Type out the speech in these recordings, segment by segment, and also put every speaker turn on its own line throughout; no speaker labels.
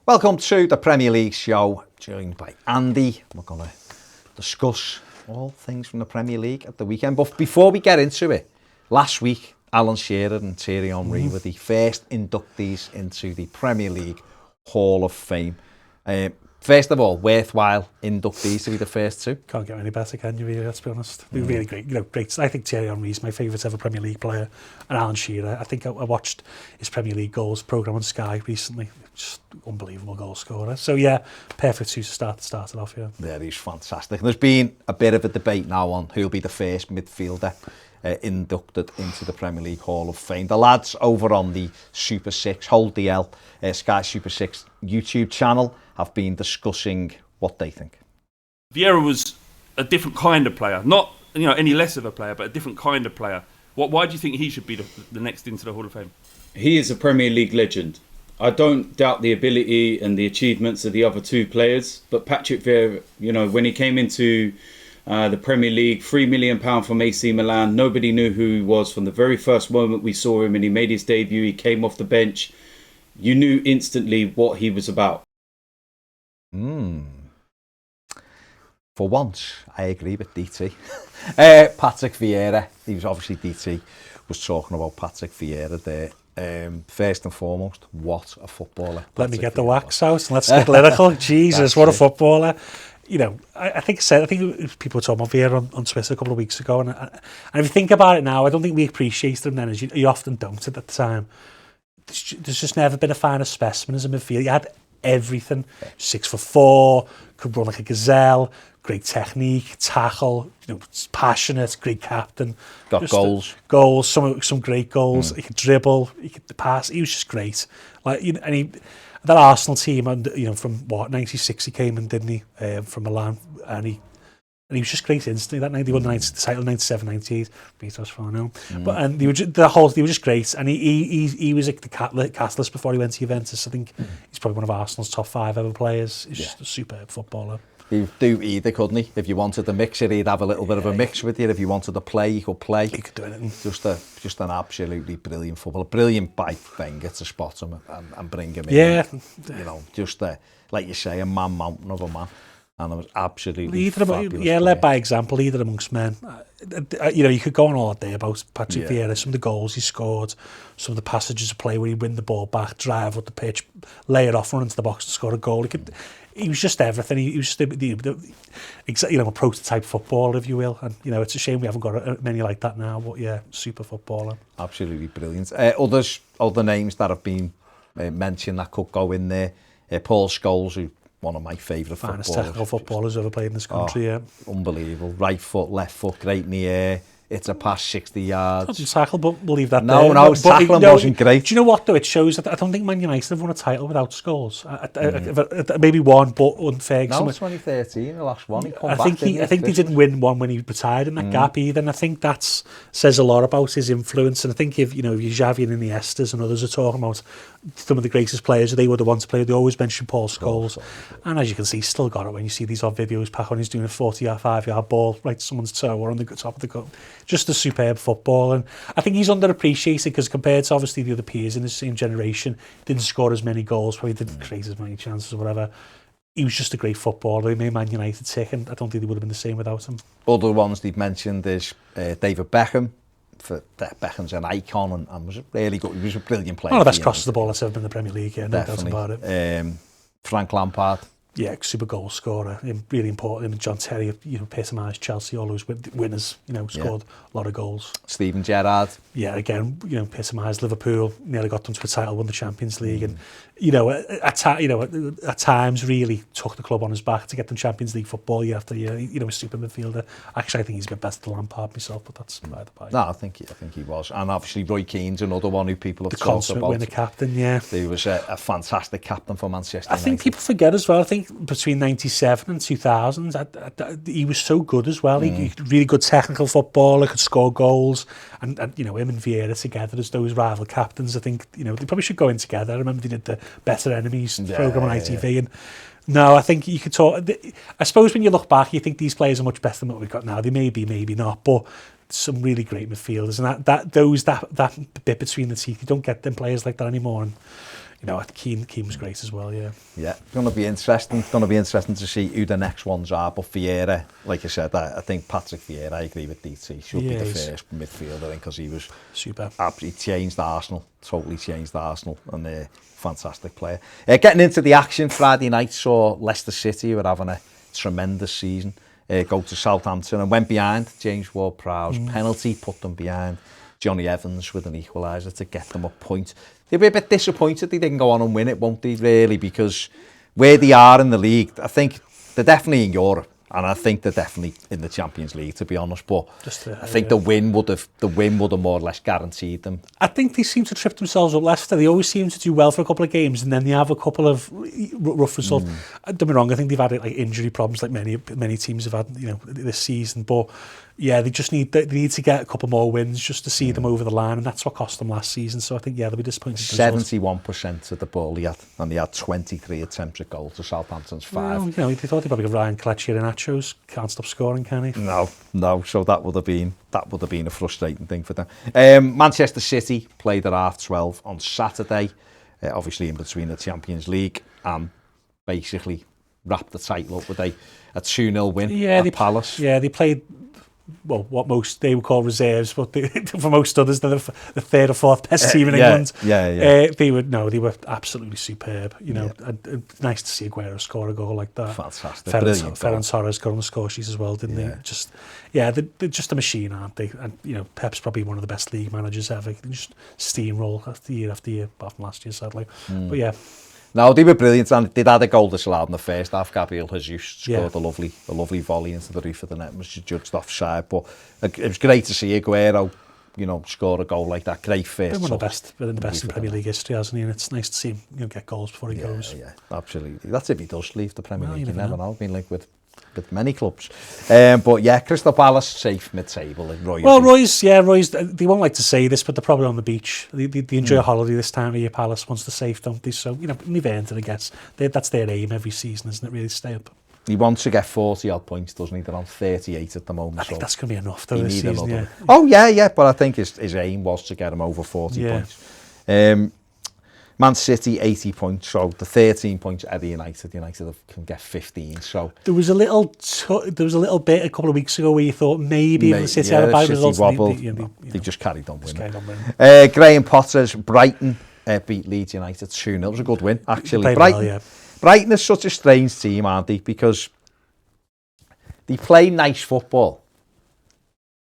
Welcome to the Premier League show, joined by Andy. We're going to discuss all things from the Premier League at the weekend. But before we get into it, last week, Alan Shearer and Thierry Henry were the first inductees into the Premier League Hall of Fame. First of all, worthwhile inductees to be the first two.
Can't get any better, can you, really, let's be honest. They're really great, great. I think Thierry Henry is my favourite ever Premier League player. And Alan Shearer, I think I watched his Premier League goals programme on Sky recently. Just unbelievable goal scorer. So yeah, perfect to start it off, yeah.
Yeah, he's fantastic. There's been a bit of a debate now on who'll be the first midfielder inducted into the Premier League Hall of Fame. The lads over on the Super 6, Hold the L, Sky Super 6 YouTube channel have been discussing what they think.
Vieira was a different kind of player, not any less of a player, but a different kind of player. Why do you think he should be the next into the Hall of Fame?
He is a Premier League legend. I don't doubt the ability and the achievements of the other two players, but Patrick Vieira, when he came into the Premier League, £3 million from AC Milan, nobody knew who he was from the very first moment we saw him, and he made his debut. He came off the bench. You knew instantly what he was about.
For once, I agree with DT. Patrick Vieira, he was obviously DT was talking about Patrick Vieira there. First and foremost, what a footballer.
Let me get the wax out and let's get lyrical. Jesus, what a footballer. I think people were talking about Vieira on Twitter a couple of weeks ago, and if you think about it now, I don't think we appreciated him then as you often don't at the time. There's just never been a finer specimen as a midfielder. He had everything. 6'4", could run like a gazelle, great technique, tackle, passionate, great captain.
Got
just goals, some great goals. He could dribble, he could pass. He was just great. That Arsenal team, and from 96 he came in, didn't he? From Milan, and he was just great instantly. That night they won the title, 97, 98. Beat us 4-0. But they were just great, and he was like the catalyst before he went to Juventus. I think he's probably one of Arsenal's top 5 ever players. He's just a superb footballer.
He'd do either, couldn't he? If you wanted to mix it, he'd have a little bit of a mix with you. If you wanted to play, he could play.
He could do anything.
Just an absolutely brilliant footballer. Brilliant by Wenger to spot him and bring him in.
Yeah.
Just like you say, a man mountain of a man. And it was absolutely fabulous.
Yeah, led by example, leader amongst men. You could go on all day about Patrick Vieira, some of the goals he scored, some of the passages of play where he'd win the ball back, drive up the pitch, lay it off, run into the box and score a goal. He was just everything. He was just a prototype footballer, if you will. And it's a shame we haven't got many like that now. But yeah, super footballer.
Absolutely brilliant. Other names that have been mentioned that could go in there. Paul Scholes, who one of my favourite footballers.
Finest technical footballers ever played in this country. Yeah,
unbelievable. Right foot, left foot, great in the air. It's a pass 60 yards.
Not just tackle, but we'll leave that
there.
No,
his tackling wasn't great.
Do you know what, though? It shows that I don't think Man United have won a title without Scholes. Maybe one, but Ferguson.
No, 2013, the last one.
I think they didn't win one when he retired in that gap either. And I think that says a lot about his influence. And I think if Xavi and Iniestas and others are talking about some of the greatest players, they were the ones to play. They always mention Paul Scholes. And as you can see, he's still got it when you see these odd videos back when he's doing a 45-yard ball right to someone's toe or on the top of the goal. Just a superb footballer. And I think he's underappreciated because compared to obviously the other peers in the same generation, didn't score as many goals, probably didn't create as many chances or whatever. He was just a great footballer. He made Man United tick, and I don't think they would have been the same without him.
Other ones they've mentioned is David Beckham. Beckham's an icon and was really good. He was a brilliant player.
One of the best crosses the ball that's ever been in the Premier League. Yeah, no doubt about it.
Frank Lampard.
Yeah, super goal scorer. Really important. And John Terry, epitomised Chelsea, all those winners. Scored a lot of goals.
Steven Gerrard.
Yeah, again, epitomised Liverpool. Nearly got them to a title, won the Champions League, and at times really took the club on his back to get them Champions League football year after year. A super midfielder. Actually, I think he's a bit better than Lampard myself, but that's by the by.
No, I think he was, and obviously Roy Keane's another one who people have
the
talked about.
The consummate winner captain, yeah.
He was a fantastic captain for Manchester United.
I think people forget as well. I think between 97 and 2000, he was so good as well. He really good technical footballer, could score goals, and him and Vieira together as those rival captains. I think they probably should go in together. I remember they did the Better Enemies program on ITV, and no, I think you could talk. I suppose when you look back, you think these players are much better than what we've got now. They may be, maybe not, but some really great midfielders, and that bit between the teeth, you don't get them players like that anymore. And Keane was great as well, yeah.
Yeah, it's going to be interesting. It's going to be interesting to see who the next ones are. But Vieira, like I said, I think Patrick Vieira, I agree with DT, should be the first midfielder because he was
super.
He changed Arsenal, totally changed Arsenal, and a fantastic player. Getting into the action, Friday night saw Leicester City, who were having a tremendous season, go to Southampton and went behind. James Ward-Prowse penalty put them behind. Johnny Evans with an equaliser to get them a point. They'll be a bit disappointed they didn't go on and win it, won't they, really? Because where they are in the league, I think they're definitely in Europe, and I think they're definitely in the Champions League, to be honest. But I think the win would have more or less guaranteed them.
I think they seem to trip themselves up. Leicester, they always seem to do well for a couple of games, and then they have a couple of rough results. Don't get me wrong, I think they've had like injury problems, like many teams have had, this season. But yeah, they need to get a couple more wins just to see them over the line, and that's what cost them last season. So I think they'll be disappointed.
71% of the ball he had, and they had 23 attempts at goal to Southampton's 5.
Well, they thought they'd probably go Ryan Kelechi and Nachos. Can't stop scoring, can he?
No. So that would have been a frustrating thing for them. Manchester City played at 12:30 on Saturday, obviously in between the Champions League, and basically wrapped the title up with a 2-0 win at Palace. Yeah,
they played. Well, what most they would call reserves, but for most others, they're the third or fourth best team in England.
Yeah.
They were absolutely superb. Nice to see Aguero score a goal like that.
Fantastic,
Ferran Torres got on the score sheet as well, didn't they? They're just a machine, aren't they? And Pep's probably one of the best league managers ever. They just steamroll after year, apart from last year, sadly. But yeah.
No, they were brilliant, and they'd had a goal disallowed in the first half. Gabriel Jesus scored a lovely volley into the roof of the net, and was judged offside. But it was great to see Aguero, score a goal like that. Great first.
Been one of the best in Premier League history, hasn't he? And it's nice to see him get goals before he goes.
Yeah, absolutely. That's if he does leave the Premier League. You never know. Been linked with many clubs. But yeah, Crystal Palace safe mid-table.
Roy's, they won't like to say this, but they're probably on the beach. They enjoy a holiday this time of year, Palace, once they're safe, don't they? So, they've earned it, I guess. That's their aim every season, isn't it, really, stay up?
He wants to get 40-odd points, doesn't he? They're on 38 at the moment.
I think that's going to be enough, though, this season, yeah.
Oh, yeah, but I think his aim was to get him over 40 points. Man City 80 points, so the 13 points at the United can get 15. So
there was a little bit a couple of weeks ago where you thought maybe the City had a bad result.
They just carried on winning. Graham Potter's Brighton beat Leeds United 2-0. It was a good win, actually. Brighton is such a strange team, aren't they? Because they play nice football.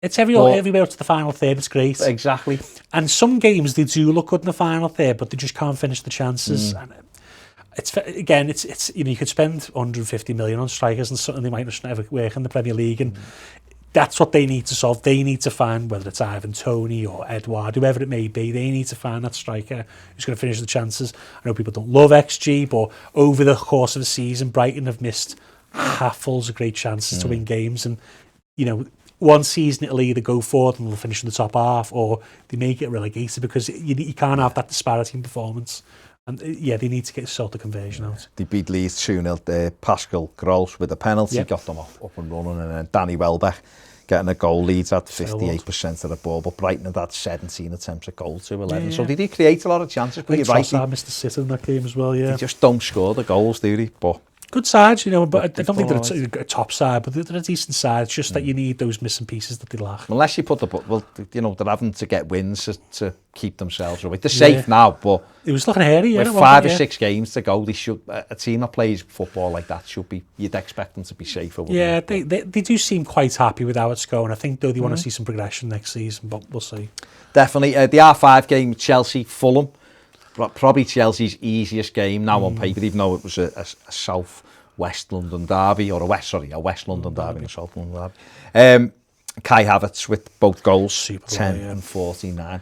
It's everywhere up to the final third. It's great.
Exactly.
And some games they do look good in the final third, but they just can't finish the chances. And it's you could spend 150 million on strikers and something they might just never work in the Premier League, and that's what they need to solve. They need to find, whether it's Ivan Toney or Edouard, whoever it may be, they need to find that striker who's going to finish the chances. I know people don't love XG, but over the course of the season, Brighton have missed handfuls of great chances to win games, and one season it'll either go forward and they'll finish in the top half, or they may get relegated, because you can't have that disparity in performance. And they need to sort the conversion out.
They beat Leeds 2-0. Pascal Gross with a penalty got them up and running, and then Danny Welbeck getting a goal. Leeds had 58% of the ball, but Brighton had 17 attempts at goal to 11. So they did create a lot of chances. But you're right,
missed the sit in that game as well. Yeah,
they just don't score the goals, do they? But
good sides, but I don't think they're a top side, but they're a decent side. It's just that you need those missing pieces that they lack.
Unless you put they're having to get wins to keep themselves away. They're safe now, but
it was looking hairy.
With 5 or 6 games to go, they should. A team that plays football like that should be. You'd expect them to be safer.
Yeah, they do seem quite happy with how it's going. I think though they want to see some progression next season, but we'll see.
Definitely, the R5 game, Chelsea, Fulham. Probably Chelsea's easiest game now on paper, even though it was a South West London derby, or a West London derby and a South London derby. Kai Havertz with both goals, 10 and 49.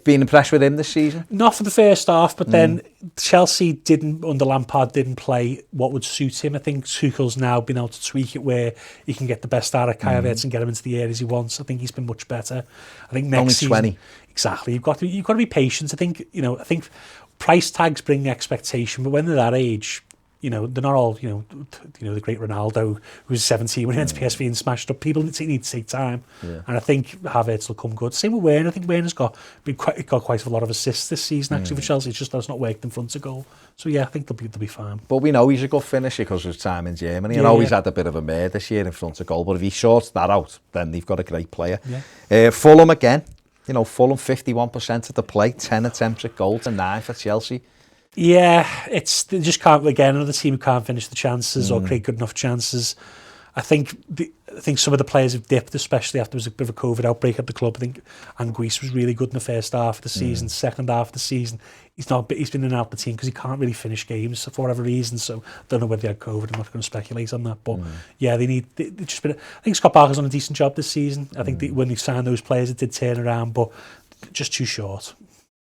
Been impressed with him this season?
Not for the first half, but then Chelsea under Lampard didn't play what would suit him. I think Tuchel's now been able to tweak it where he can get the best out of Kai Havertz and get him into the areas he wants. I think he's been much better. I think next season, 20. Exactly. You've got to be patient. I think price tags bring expectation, but when they're that age, You know, they're not all, the great Ronaldo who was 17 when he went to PSV and smashed up. People need to take time. Yeah. And I think Havertz will come good. Same with Werner. I think Werner's got quite a lot of assists this season, actually, for Chelsea. It's just that's not worked in front of goal. So, yeah, I think they'll be fine.
But we know he's a good finisher because of his time in Germany. I know he's had a bit of a mare this year in front of goal. But if he sorts that out, then they've got a great player. Yeah. Fulham again. Fulham 51% of the play, 10 attempts at goal to 9 for Chelsea.
Yeah, they just can't, again, another team who can't finish the chances or create good enough chances. I think some of the players have dipped, especially after there was a bit of a COVID outbreak at the club. I think Anguisse was really good in the first half of the season. Second half of the season, he's been in and out of the team because he can't really finish games for whatever reason. So I don't know whether they had COVID. I'm not going to speculate on that. But yeah, they just been. I think Scott Parker's done a decent job this season. I think when they signed those players, it did turn around, but just too short.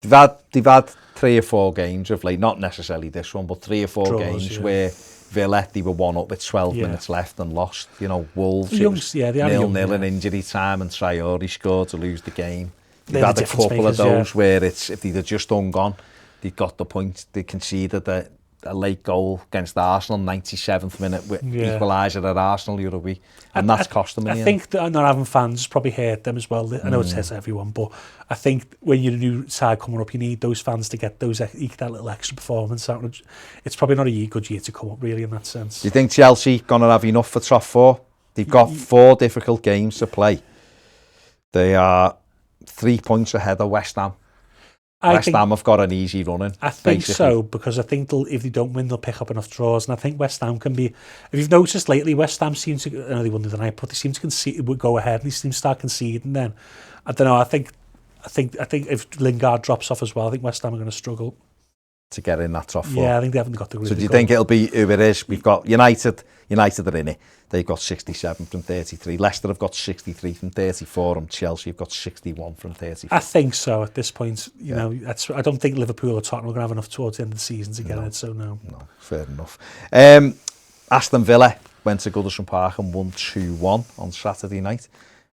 They've had 3 or 4 games of late, not necessarily this one, but 3 or 4
draws,
games where Villa, they were 1 up with 12 minutes left and lost. Wolves,
they
0-0 in injury time and Traore scored to lose the game. They've had a couple of those where if they'd have just hung on, they'd got the point. They conceded a late goal against Arsenal, 97th minute with equaliser at Arsenal the other week, and that's cost them.
I think that not having fans probably hurt them as well. I know it hurts everyone, but I think when you're a new side coming up, you need those fans to get that little extra performance out. It's probably not a good year to come up, really, in that sense.
Do you think Chelsea gonna have enough for top 4? They've got 4 difficult games to play. They are 3 points ahead of West Ham. West Ham have got an easy running.
I think so, because I think if they don't win, they'll pick up enough draws. And I think West Ham can be... If you've noticed lately, West Ham seem to... I know they won the other night, but they seem to go ahead and they seem to start conceding then. I don't know, I think if Lingard drops off as well, I think West Ham are going to struggle.
To get in that top 4.
Yeah, I think they haven't got the group.
So do you think it'll be who it is? We've got United are in it. They've got 67 from 33. Leicester have got 63 from 34, and Chelsea have got 61 from 34.
I think so at this point. You know, I don't think Liverpool or Tottenham are going to have enough towards the end of the season to get it. So no,
fair enough. Aston Villa went to Goodison Park and won 2-1 on Saturday night.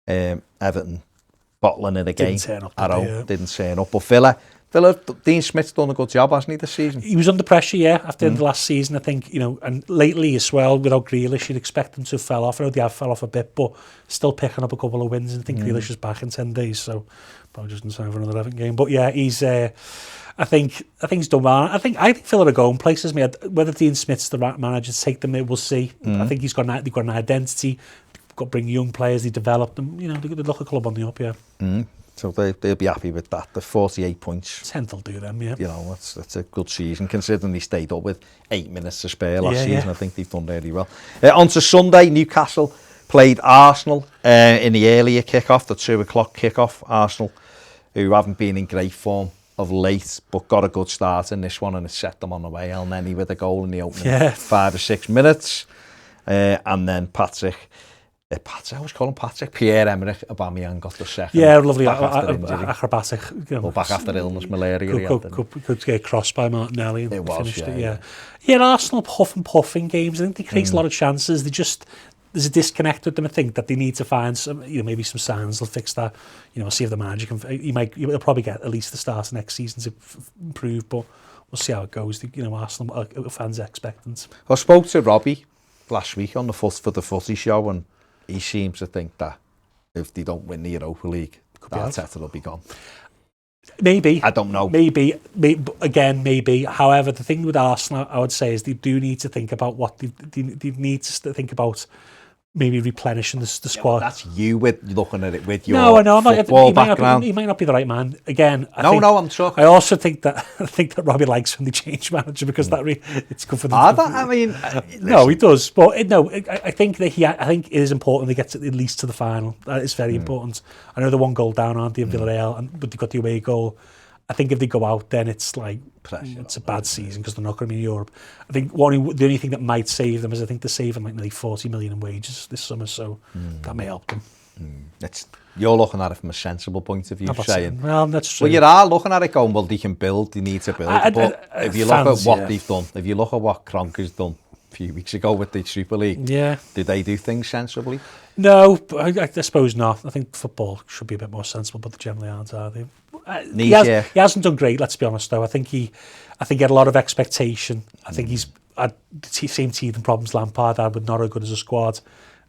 Everton bottling it again. Didn't turn up, but Villa, Dean Smith's done a good job, hasn't he, this season?
He was under pressure, after the last season, I think, and lately as well, without Grealish, you'd expect them to have fell off. I know they have fell off a bit, but still picking up a couple of wins, and I think Grealish is back in 10 days, so probably just in time for another Everton game. But yeah, he's, I think he's done well. I think Villa are going places. Whether Dean Smith's the right manager to take them, we'll see. I think they've got an identity. They've got to bring young players, they develop them. They look a club on the up,
So they'll be happy with that. The 48 points.
10th will do them,
that's a good season, considering they stayed up with 8 minutes to spare last season. I think they've done really well. On to Sunday, Newcastle played Arsenal in the earlier kick-off, the 2 o'clock kick-off. Arsenal, who haven't been in great form of late, but got a good start in this one, and it set them on the way. El Neni with a goal in the opening 5 or 6 minutes. And then I always call him Patrick. Pierre-Emerick Aubameyang got the second.
Yeah, lovely.
Acrobatic. Back after illness, malaria.
Could get crossed by Martinelli and finished it. Yeah, Arsenal puff and puffing games. I think they create a lot of chances. There's a disconnect with them. I think that they need to find some, maybe some signs. They'll fix that. See if the manager can. He'll probably get at least the start of next season to improve, but we'll see how it goes. Arsenal fans are expectant.
I spoke to Robbie last week on the Footy show, and he seems to think that if they don't win the Europa League, Arteta will be gone.
Maybe.
I don't know.
Maybe. Maybe. However, the thing with Arsenal, I would say, is they do need to think about what they need to think about. Maybe replenishing the squad.
That's you looking at it with your football background.
He might not be the right man. Again,
I'm talking.
I also think that Robbie likes when they change manager because it's good for them. No, he does. But I think it is important they get at least to the final. That is very important. I know they're 1 goal down, aren't they, in Villarreal, but they've got the away goal. I think if they go out, then it's like it's a bad season because they're not going to be in Europe. I think the only thing that might save them is I think they're saving like nearly 40 million in wages this summer, so that may help them.
You're looking at it from a sensible point of view, saying,
well, that's true.
Well, you are looking at it going, well, they can build, they need to build. But if you look at what they've done, if you look at what Kroenke's done a few weeks ago with the Super League, did they do things sensibly? No,
I suppose not. I think football should be a bit more sensible, but they generally aren't, are they? He hasn't done great, let's be honest, though. I think he had a lot of expectation. I think the same teething problems Lampard had with not as good as a squad.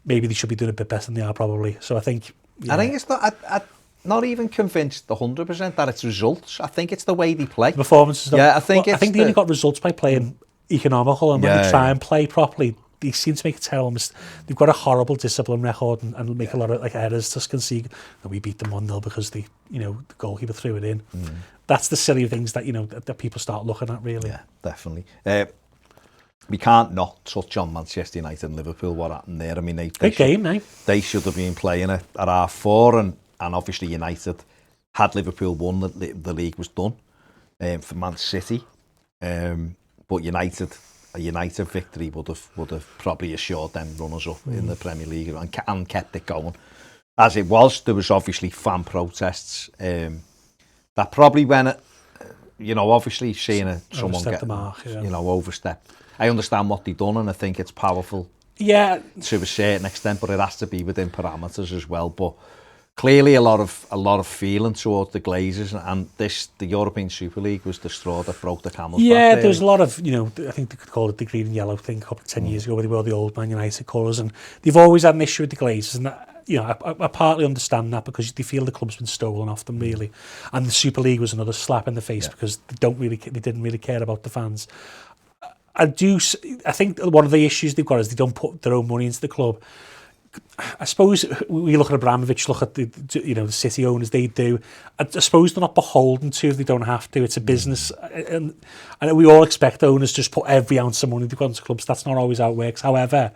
Maybe they should be doing a bit better than they are probably. So I think... Yeah.
I think it's not... I'm not even convinced 100% that it's results. I think it's the way they play.
The performances.
Yeah, I think
they only got results by playing economical, and when they try and play properly, they seem to make a terrible mistake. They've got a horrible discipline record and make a lot of like errors. Just concede that we beat them 1-0 because the goalkeeper threw it in. That's the silly things that that people start looking at really.
Yeah, definitely. We can't not touch on Manchester United and Liverpool. What happened there? I mean, they should have been playing at 4:30, and obviously United, had Liverpool won, the league was done for Man City. But a United victory would have probably assured them runners up in the Premier League and kept it going. As it was, there was obviously fan protests that probably went, obviously seeing someone get, overstep. I understand what they've done, and I think it's powerful.
Yeah,
to a certain extent, but it has to be within parameters as well. But clearly, a lot of feeling towards the Glazers, and the European Super League was the straw that broke the camel's back.
Yeah, there was a lot of, I think they could call it the green and yellow thing a couple of 10 years ago, where they were the old Man United colours, and they've always had an issue with the Glazers, and I partly understand that because they feel the club's been stolen off them really, and the Super League was another slap in the face because they didn't really care about the fans. I think one of the issues they've got is they don't put their own money into the club. I suppose we look at Abramovich, look at the city owners, they do. I suppose they're not beholden to if they don't have to. It's a business, and we all expect owners to just put every ounce of money they've got into clubs. That's not always how it works. However,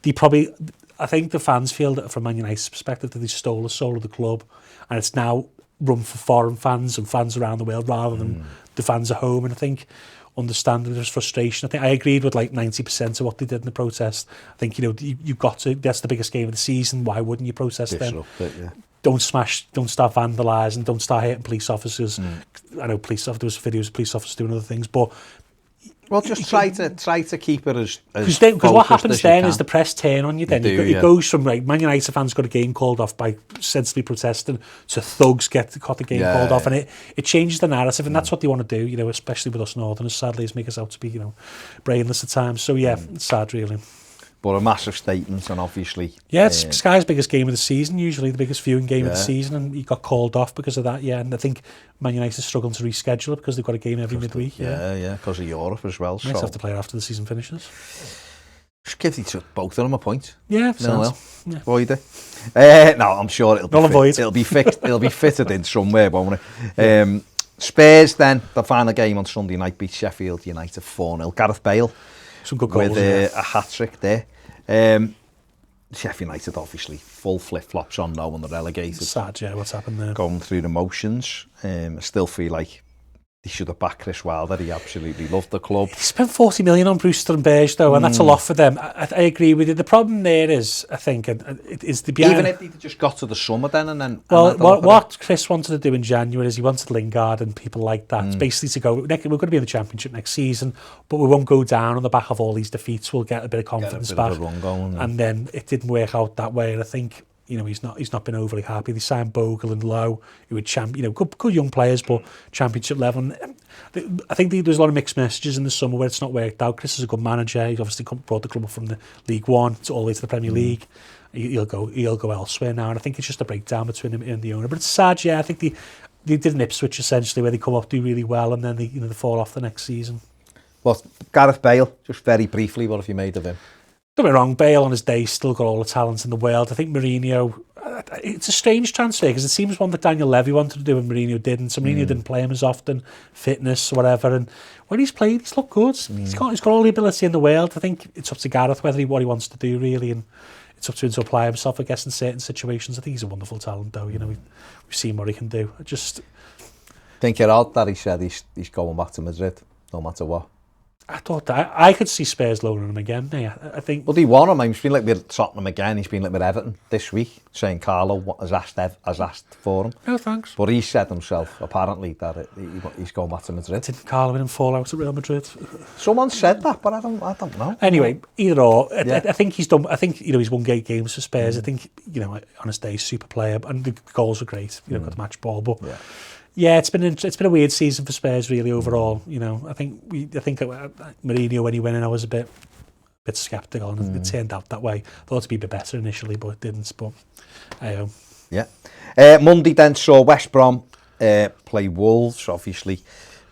I think the fans feel that from Man United's perspective that they stole the soul of the club, and it's now run for foreign fans and fans around the world rather than the fans at home. And I think, understanding there's frustration. I think I agreed with like 90% of what they did in the protest. I think you've got to. That's the biggest game of the season. Why wouldn't you protest then? Don't start vandalising. Don't start hitting police officers. I know there was videos of police officers doing other things, but
just try to keep it as
because what happens then is the press turn on you. Then it goes from like Man United fans got a game called off by sensibly protesting to thugs got the game called off, and it changes the narrative, and that's what they want to do. Especially with us Northerners, sadly, is make us out to be brainless at times. So it's sad, really.
But a massive statement, and obviously...
Yeah, it's Sky's biggest game of the season, usually the biggest viewing game of the season, and he got called off because of that, and I think Man United is struggling to reschedule it because they've got a game every midweek.
Because of Europe as well.
Might have to play it after the season finishes.
Just give both of them a point.
Yeah,
Void it. No, I'm sure it'll be fixed. It'll be fitted in somewhere, won't it? Spurs then, the final game on Sunday night, beat Sheffield United 4-0. Gareth Bale.
Some good goals,
with a hat-trick there. Sheffield United obviously full flip-flops on now when they're relegated.
Sad, what's happened there.
Going through the motions. I still feel like they should have backed Chris Wilder. He absolutely loved the club.
He spent 40 million on Brewster and Berge though, and that's a lot for them. I agree with you. The problem there is, I think, is the
even if they just got to the summer then and then...
Well, what Chris wanted to do in January is he wanted Lingard and people like that, basically to go, we're going to be in the Championship next season, but we won't go down on the back of all these defeats. We'll get a bit of confidence back. And then it didn't work out that way, and I think... he's not been overly happy. They signed Bogle and Lowe, who were good young players, but Championship level. And I think there's a lot of mixed messages in the summer where it's not worked out. Chris is a good manager. He's obviously brought the club up from the League One to all the way to the Premier League. He'll go elsewhere now, and I think it's just a breakdown between him and the owner. But it's sad, I think they did an Ipswich essentially where they come up, do really well, and then they fall off the next season.
Well, Gareth Bale, just very briefly, what have you made of him?
Don't get me wrong, Bale on his day still got all the talent in the world. I think Mourinho, it's a strange transfer because it seems one that Daniel Levy wanted to do and Mourinho didn't. So Mourinho didn't play him as often, fitness, whatever. And when he's played, he's looked good. He's got all the ability in the world. I think it's up to Gareth what he wants to do really, and it's up to him to apply himself, I guess, in certain situations. I think he's a wonderful talent, though. We've seen what he can do. I just
think it odd that he said he's going back to Madrid, no matter what.
I thought that I could see Spurs loaning him again. I think.
Well, he won him. He's been like with Tottenham again. He's been like with Everton this week, saying Carlo has asked for him.
No thanks.
But he said himself apparently that he's going back to Madrid.
Didn't Carlo and him fall out at Real Madrid?
Someone said that, but I don't know.
Anyway, either or. I think he's done. I think he's won great games for Spurs. I think on his day, super player, and the goals were great. Got the match ball, but. Yeah, it's been a weird season for Spurs really overall. You know, I think Mourinho when he went in, I was a bit sceptical, and it turned out that way. Thought it'd be a bit better initially, but it didn't. But
yeah. Monday then saw West Brom play Wolves. Obviously,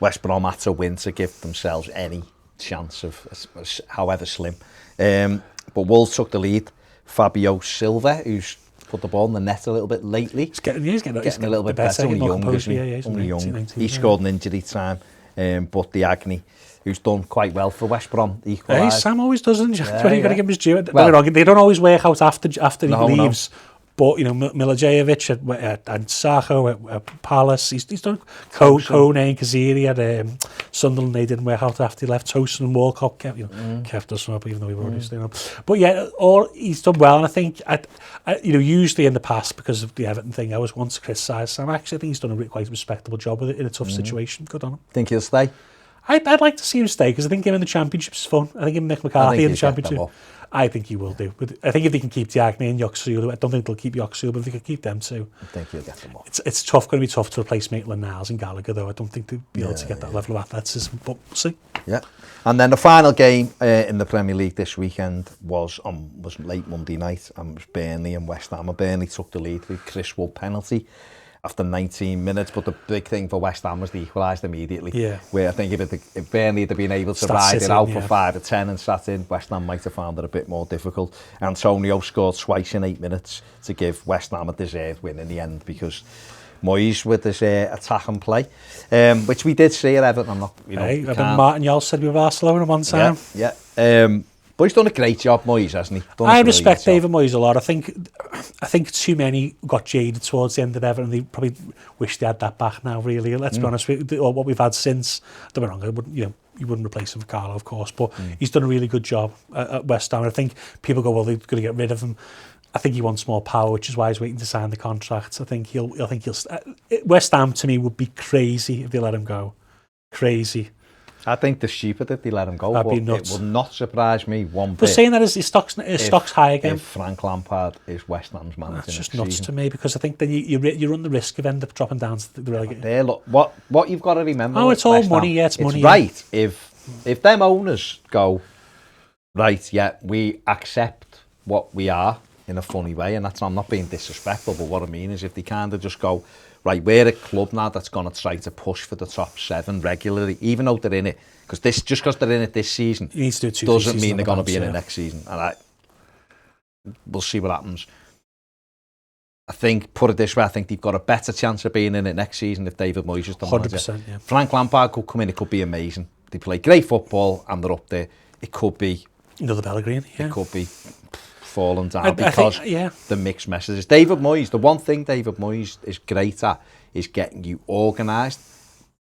West Brom had to win to give themselves any chance of however slim. But Wolves took the lead. Fabio Silva, who's put the ball in the net a little bit lately.
He's getting a
little bit better. Only young, isn't he? Only young. 19, he scored an injury time, but Diagne, who's done quite well for West Brom, equalised.
Sam always doesn't. You've got to give him his due. They don't always work out after he leaves. No. But, you know, Milivojevic and Sakho at Palace, he's done Kone and Kaziri at Sunderland. They didn't work out after he left. Tosin and Walcott kept us up, even though we were already staying up. But yeah, he's done well, and I think, usually in the past, because of the Everton thing, I was once criticised Sam. Actually, I think he's done a quite respectable job with it in a tough situation. Good on him.
Think he'll stay?
I'd like to see him stay, because I think him in the Championship is fun. I think him Nick McCarthy in the Championship. I think he will do. But I think if they can keep Diagne and Yoxu, I don't think they'll keep Yoxu, but if they can keep them too.
I think he'll get them all.
It's going to be tough to replace Maitland-Niles and Gallagher, though. I don't think they'll be able to get that level of athleticism, but we'll see. Yeah.
And then the final game in the Premier League this weekend was late Monday night, and it was Burnley and West Ham. Burnley took the lead with Chris Wood penalty after 19 minutes, but the big thing for West Ham was they equalised immediately. Yeah. Where I think if Burnley had been able to ride it out for 5 or 10 and sat in, West Ham might have found it a bit more difficult. Antonio scored twice in 8 minutes to give West Ham a deserved win in the end, because Moyes with his attack and play, which we did see at Everton. I
think Martin Jol said we were Barcelona one time.
Yeah. But he's done a great job, Moyes, hasn't he?
I respect David Moyes a lot. I think too many got jaded towards the end of Everton. They probably wish they had that back now, really. Let's be honest, what we've had since, don't be wrong, you wouldn't replace him for Carlo, of course, but he's done a really good job at West Ham. I think people go, well, they're going to get rid of him. I think he wants more power, which is why he's waiting to sign the contract. I think he'll. West Ham, to me, would be crazy if they let him go. Crazy.
I think the stupid that they let him go, but it would not surprise me one bit.
But saying that his stock's high again.
If Frank Lampard is West Ham's manager,
that's just nuts to me, because I think then you run the risk of end up dropping down to the relegation.
Look, what you've got to remember.
Oh, it's all money. Yeah, it's money.
Right. If them owners go, right, yeah, we accept what we are in a funny way, and I'm not being disrespectful, but what I mean is if they kind of just go, right, we're a club now that's going to try to push for the top 7 regularly, even though they're in it. Because just because they're in it this season doesn't mean they're going to be in it next season. And we'll see what happens. I think, put it this way, I think they've got a better chance of being in it next season if David Moyes is the manager.
100%, yeah.
Frank Lampard could come in, it could be amazing. They play great football and they're up there. It could be...
Another Pellegrini, yeah.
It could be falling down because the mixed messages. David Moyes, the one thing David Moyes is great at is getting you organised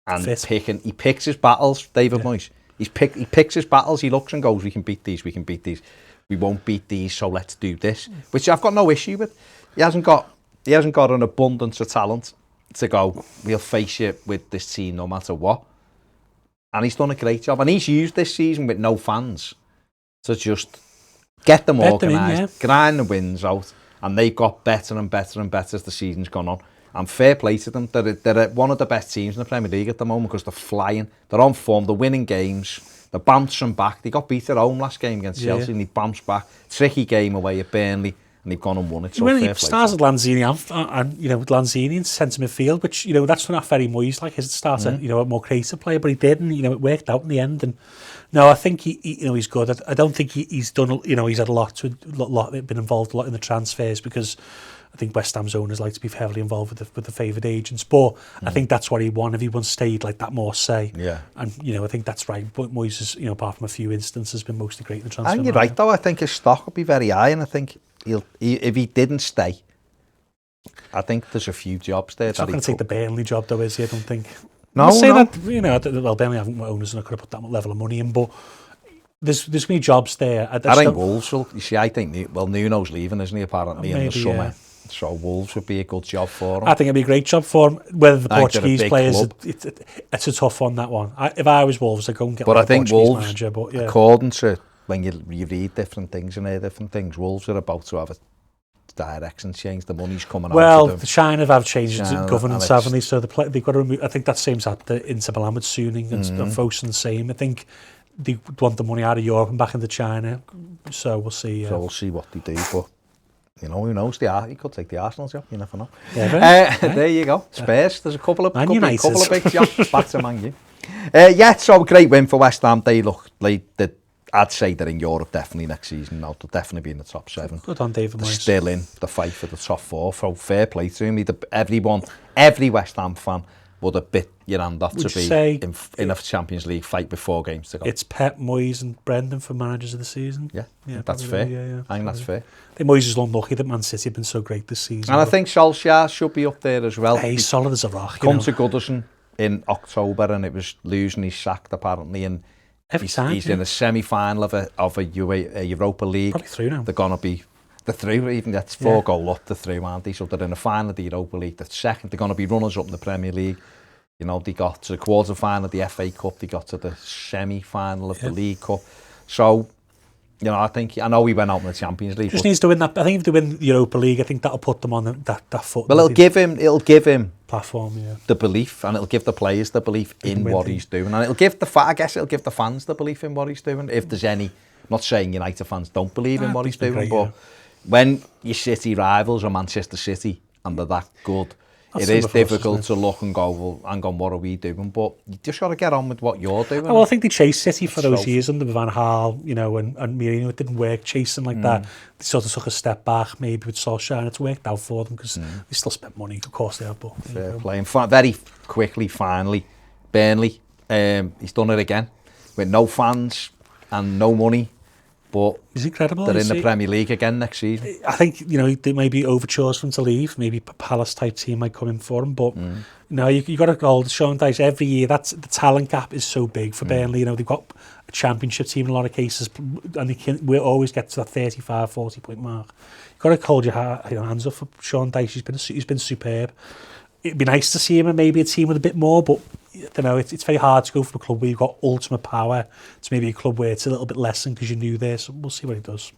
and picking. He picks his battles, David Moyes. He picks his battles, he looks and goes, we can beat these. We won't beat these, so let's do this. Which I've got no issue with. He hasn't got an abundance of talent to go, we'll face you with this team no matter what. And he's done a great job. And he's used this season with no fans to just get them organised, grind the wins out, and they've got better and better and better as the season's gone on. And fair play to them. They're one of the best teams in the Premier League at the moment because they're flying. They're on form. They're winning games. They're bouncing back. They got beat at home last game against Chelsea and they bounced back. Tricky game away at Burnley and they've gone and won it. So
he started Lanzini and with Lanzini in centre midfield, which that's not very Moyes like. His starter, a more creative player, but he didn't. It worked out in the end. And no, I think he's good. I don't think he's done. He's had been involved a lot in the transfers because I think West Ham's owners like to be heavily involved with the favoured agents. But I think that's what he won. If he once stayed like that, more say. Yeah. And I think that's right. But Moyes is, apart from a few instances, has been mostly great in the transfer.
And you're right though. I think his stock will be very high, and I think if he didn't stay, I think there's a few jobs there.
He's not going to take the Burnley job though, is he? I don't think.
No,
that Burnley haven't owners and I could have put that level of money in, but there's going to be jobs there.
I think Wolves will. You see, I think Nuno's leaving, isn't he? Apparently in the summer. Yeah. So Wolves would be a good job for him.
I think it'd be a great job for him. Whether the Portuguese players, it's a tough one, that one. If I was Wolves, I'd go and get a Portuguese manager. But according
to when you read different things and hear different things, Wolves are about to have direction changed. The money's coming
Well,
out of them.
China have changed
China,
governance,
and it's-
haven't they? So they've got to remove. I think that seems at the Inter Milan with Suning and Fosun the same. I think they want the money out of Europe and back into China. So we'll see.
So we'll see what they do, but you know, who knows? He could take the Arsenal job. You never know.
Yeah,
There you go. Spurs. There's a couple of
Man
couple
United.
of big jobs. Back to Man U. Yeah, so great win for West Ham. They look like I'd say they're in Europe definitely next season. Now they'll definitely be in the top 7.
Good on David
They're
Moyes.
still in the fight for the top 4. So fair play to him. Every West Ham fan would have bit your hand off
Would
to
you
be
say
in a Champions League fight with 4 games to go.
It's Pep, Moyes and Brendan for managers of the season.
Yeah, that's
probably,
fair.
yeah.
I think that's fair.
I think Moyes is unlucky that Man City have been so great this season.
And I think Solskjaer should be up there as well.
He's solid as a rock.
Come to Goodison in October and it was losing, he's sacked apparently, and
Every time.
he's in a semi-final of a Europa League.
Probably through now.
They're going to be through, even that's 4 goal up, they're through, aren't they? So they're in a final of the Europa League, the second, they're going to be runners up in the Premier League. You know, they got to the quarter final of the FA Cup, they got to the semi-final of the League Cup. So, you know, I know he went out in the Champions League.
Just needs to win that. I think if they win the Europa League, I think that'll put them on that foot.
Well, it'll give him
platform, yeah.
the belief, and it'll give the players the belief in what he's doing, and it'll give I guess it'll give the fans the belief in what he's doing. If there's any, I'm not saying United fans don't believe in what he's doing, but when your City rivals are Manchester City and they're that good, it is difficult to look and go, well, hang on, what are we doing? But you just got to get on with what you're doing.
Well, I think they chased City for those years under Van Gaal, you know, and Mourinho. It didn't work chasing like that. They sort of took a step back, maybe with Solskjaer, and it's worked out for them because they still spent money. Of course they have, but
Fair play. And very quickly, finally, Burnley, he's done it again with no fans and no money. But
it's incredible.
They're in the Premier League again next season.
I think, you know, there may be overtures for him to leave. Maybe a Palace type team might come in for him. But you know, you got to go. Sean Dyche every year. The talent gap is so big for Burnley. You know, they've got a championship team in a lot of cases, and we'll always get to that 35, 40 point mark. You've got to hold your hands up for Sean Dyche. He's been superb. It'd be nice to see him in maybe a team with a bit more, but you know, it's very hard to go from a club where you've got ultimate power to maybe a club where it's a little bit less than because you're new there. So we'll see what he does.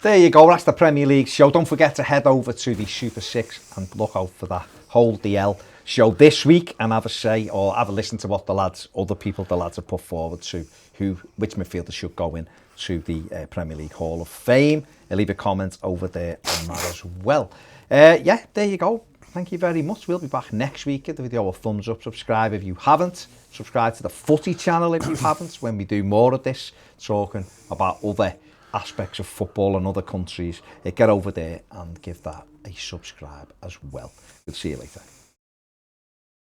There you go. That's the Premier League show. Don't forget to head over to the Super 6 and look out for that Hold the L show this week and have a say or have a listen to what the lads have put forward to which midfielders should go in to the Premier League Hall of Fame. Leave a comment over there on that as well. Yeah, there you go. Thank you very much. We'll be back next week. Give the video a thumbs up. Subscribe if you haven't. Subscribe to the Footy channel if you haven't, when we do more of this, talking about other aspects of football in other countries. Get over there and give that a subscribe as well. We'll see you later.